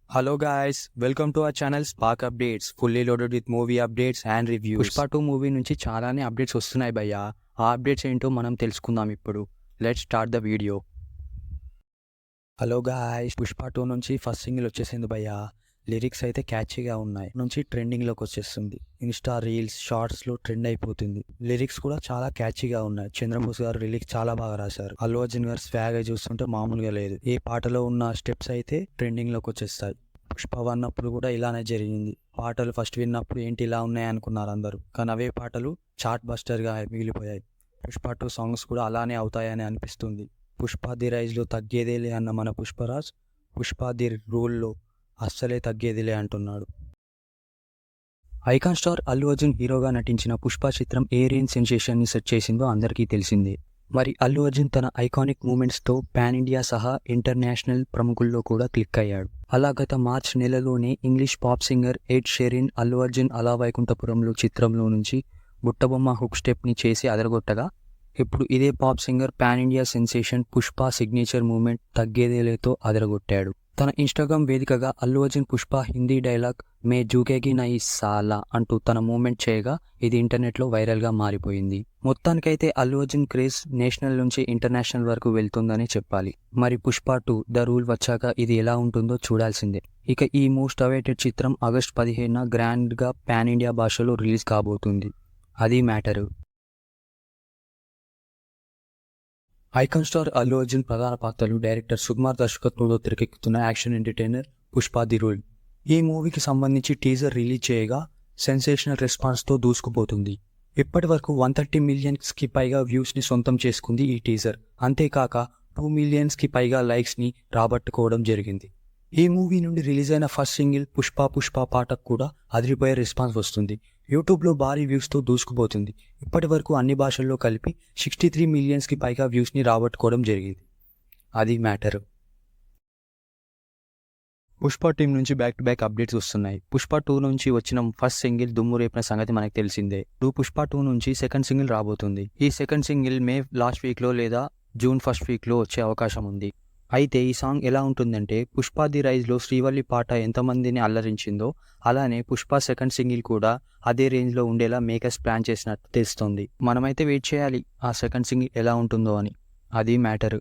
Hello guys, welcome to our channel Spark Updates, fully loaded with movie updates and reviews. Pushpa 2 movie నుంచి చాలానే updates వస్తున్నాయి భయ్యా. ఆ updates ఏంటో మనం తెలుసుకుందాం ఇప్పుడు. Let's start the video. Hello guys, Pushpa 2 నుంచి ఫస్ట్ సింగిల్ వచ్చేసింది భయ్యా. లిరిక్స్ అయితే క్యాచీగా ఉన్నాయి. నుంచి ట్రెండింగ్లోకి వచ్చేస్తుంది. ఇన్స్టా రీల్స్, షార్ట్స్లో ట్రెండ్ అయిపోతుంది. లిరిక్స్ కూడా చాలా క్యాచీగా ఉన్నాయి. చంద్రబోస్ గారు లిరిక్స్ చాలా బాగా రాశారు. అల్లు అర్జున్ గారు స్వాగ్ చూస్తుంటే మామూలుగా లేదు. ఏ పాటలో ఉన్న స్టెప్స్ అయితే ట్రెండింగ్లోకి వచ్చేస్తాయి. పుష్ప 1 అప్పుడు కూడా ఇలానే జరిగింది. పాటలు ఫస్ట్ విన్నప్పుడు ఏంటి ఇలా ఉన్నాయి అనుకున్నారు అందరూ, కానీ అవే పాటలు చార్ట్ బస్టర్గా మిగిలిపోయాయి. పుష్ప 2 సాంగ్స్ కూడా అలానే అవుతాయని అనిపిస్తుంది. పుష్ప ది రైజ్లో తగ్గేదేలే అన్న మన పుష్పరాజ్, పుష్ప ది రూల్లో అస్సలే తగ్గేదిలే అంటున్నాడు. ఐకాన్ స్టార్ అల్లు అర్జున్ హీరోగా నటించిన పుష్ప చిత్రం ఏ రేంజ్ సెన్సేషన్ని సెట్ చేసిందో అందరికీ తెలిసిందే. మరి అల్లు అర్జున్ తన ఐకానిక్ మూమెంట్స్తో పాన్ ఇండియా సహా ఇంటర్నేషనల్ ప్రముఖుల్లో కూడా క్లిక్ అయ్యాడు. అలా గత మార్చ్ నెలలోనే ఇంగ్లీష్ పాప్ సింగర్ ఎడ్ షెరిన్ అల్లు అర్జున్ అలా వైకుంఠపురంలో చిత్రంలో నుంచి బుట్టబొమ్మ హుక్ స్టెప్ని చేసి అదరగొట్టగా, ఇప్పుడు ఇదే pop singer pan India sensation Pushpa signature moment తగ్గేదేలేతో అదరగొట్టాడు. తన ఇన్స్టాగ్రామ్ వేదికగా అల్లు అర్జున్ పుష్ప హిందీ డైలాగ్ మే జూకేగి నై సాలా అంటూ తన మూమెంట్ చేయగా ఇది ఇంటర్నెట్లో వైరల్గా మారిపోయింది. మొత్తానికైతే అల్లు అర్జున్ క్రేజ్ నేషనల్ నుంచి ఇంటర్నేషనల్ వరకు వెళ్తుందని చెప్పాలి. మరి పుష్ప 2 ద రూల్ వచ్చాక ఇది ఎలా ఉంటుందో చూడాల్సిందే. ఇక ఈ మోస్ట్ అవైటెడ్ చిత్రం ఆగస్టు 15న గ్రాండ్గా పాన్ ఇండియా భాషలో రిలీజ్ కాబోతుంది. అది matter. Icon star Allu Arjun ప్రధాన పాత్రలు డైరెక్టర్ సుకుమార్ దర్శకత్వంలో తెరకెక్కుతున్న action entertainer Pushpa the rule. ఈ మూవీకి సంబంధించి టీజర్ రిలీజ్ చేయగా సెన్సేషనల్ రెస్పాన్స్తో దూసుకుపోతుంది. ఇప్పటి వరకు 130 మిలియన్స్కి పైగా వ్యూస్ని సొంతం చేసుకుంది ఈ టీజర్. అంతేకాక 2 మిలియన్స్కి పైగా లైక్స్ని రాబట్టుకోవడం జరిగింది. ఈ మూవీ నుండి రిలీజ్ అయిన ఫస్ట్ సింగిల్ పుష్ప పాటకు కూడా అదిరిపోయే రెస్పాన్స్ వస్తుంది. యూట్యూబ్లో భారీ వ్యూస్తో దూసుకుపోతుంది. ఇప్పటి వరకు అన్ని భాషల్లో కలిపి 63 మిలియన్స్కి పైగా వ్యూస్ని రాబట్టుకోవడం జరిగింది. అది మ్యాటర్. పుష్ప టీం నుంచి బ్యాక్ టు బ్యాక్ అప్డేట్స్ వస్తున్నాయి. పుష్ప 2 నుంచి వచ్చిన ఫస్ట్ సింగిల్ దుమ్ము రేపిన సంగతి మనకు తెలిసిందే. పుష్ప 2 నుంచి సెకండ్ సింగిల్ రాబోతుంది. ఈ సెకండ్ సింగిల్ మే లాస్ట్ వీక్లో లేదా జూన్ ఫస్ట్ వీక్లో వచ్చే అవకాశం ఉంది. అయితే ఈ సాంగ్ ఎలా ఉంటుందంటే, పుష్ప ది రైజ్లో శ్రీవల్లి పాట ఎంతమందిని అల్లరించిందో అలానే పుష్ప సెకండ్ సింగిల్ కూడా అదే రేంజ్లో ఉండేలా మేకర్స్ ప్లాన్ చేసినట్టు తెలుస్తుంది. మనమైతే వెయిట్ చేయాలి ఆ సెకండ్ సింగిల్ ఎలా ఉంటుందో అని. అది మ్యాటర్.